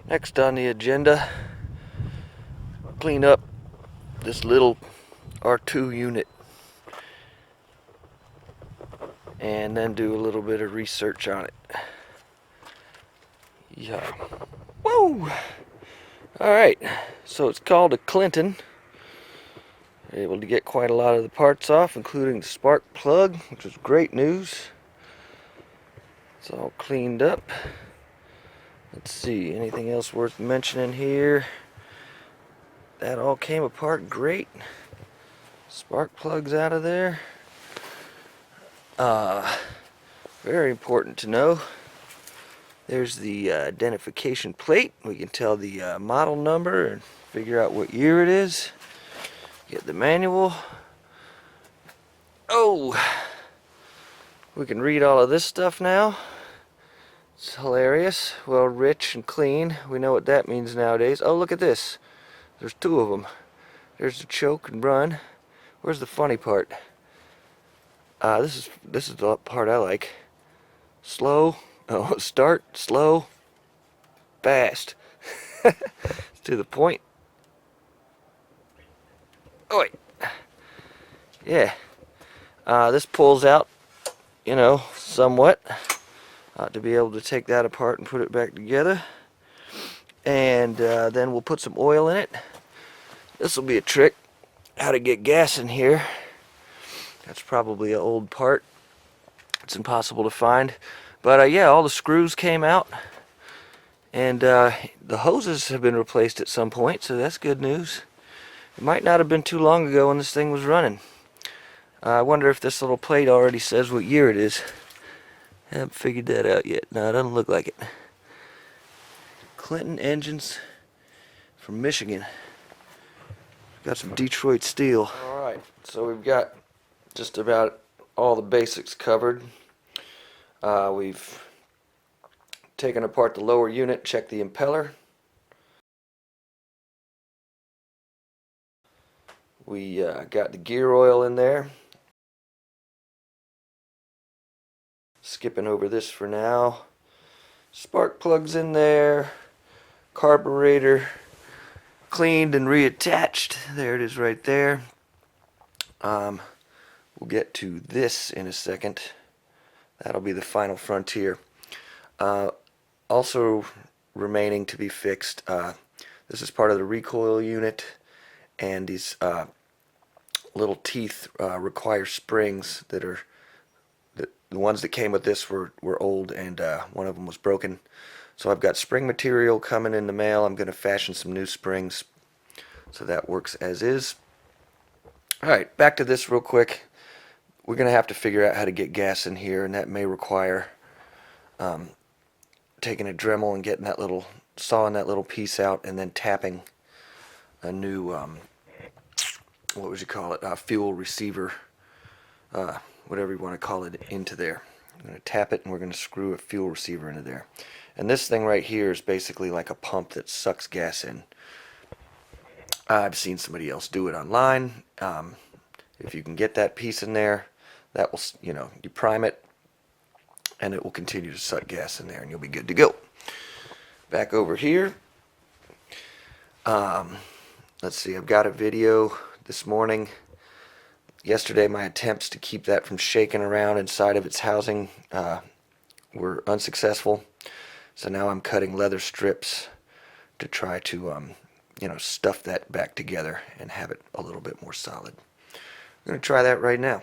Next on the agenda, clean up this little R2 unit and then do a little bit of research on it. Yeah. Whoa! Alright, so it's called a Clinton. Able to get quite a lot of the parts off, including the spark plug, which is great news. It's all cleaned up. Let's see, anything else worth mentioning here? That all came apart great. Spark plugs out of there. Very important to know. There's the identification plate. We can tell the model number and figure out what year it is. Get the manual. Oh, we can read all of this stuff now. It's hilarious. Well, rich and clean. We know what that means nowadays. Oh, look at this. There's two of them. There's the choke and run. Where's the funny part? This is the part I like. Slow. Oh, start, slow, fast. To the point. Oh wait. Yeah. This pulls out, somewhat. To be able to take that apart and put it back together. And then we'll put some oil in it. This will be a trick. How to get gas in here. That's probably an old part. It's impossible to find. But yeah, all the screws came out. And the hoses have been replaced at some point, so that's good news. It might not have been too long ago when this thing was running. I wonder if this little plate already says what year it is. I haven't figured that out yet. No, it doesn't look like it. Clinton engines from Michigan. Got some Detroit steel. Alright, so we've got just about all the basics covered. We've taken apart the lower unit, checked the impeller. We got the gear oil in there. Skipping over this for now. Spark plugs in there. Carburetor cleaned and reattached. There it is right there. We'll get to this in a second. That'll be the final frontier. Also remaining to be fixed. This is part of the recoil unit, and these little teeth require springs that are the ones that came with this were old, and one of them was broken. So I've got spring material coming in the mail. I'm going to fashion some new springs so that works as is. Alright, back to this real quick. We're going to have to figure out how to get gas in here, and that may require taking a Dremel and getting that little, sawing that little piece out, and then tapping a new, what would you call it, fuel receiver, whatever you want to call it, into there. I'm going to tap it, and we're going to screw a fuel receiver into there. And this thing right here is basically like a pump that sucks gas in. I've seen somebody else do it online. If you can get that piece in there, that will, you prime it, and it will continue to suck gas in there, and you'll be good to go. Back over here. Let's see, I've got a video this morning. Yesterday, my attempts to keep that from shaking around inside of its housing were unsuccessful. So now I'm cutting leather strips to try to, stuff that back together and have it a little bit more solid. I'm going to try that right now.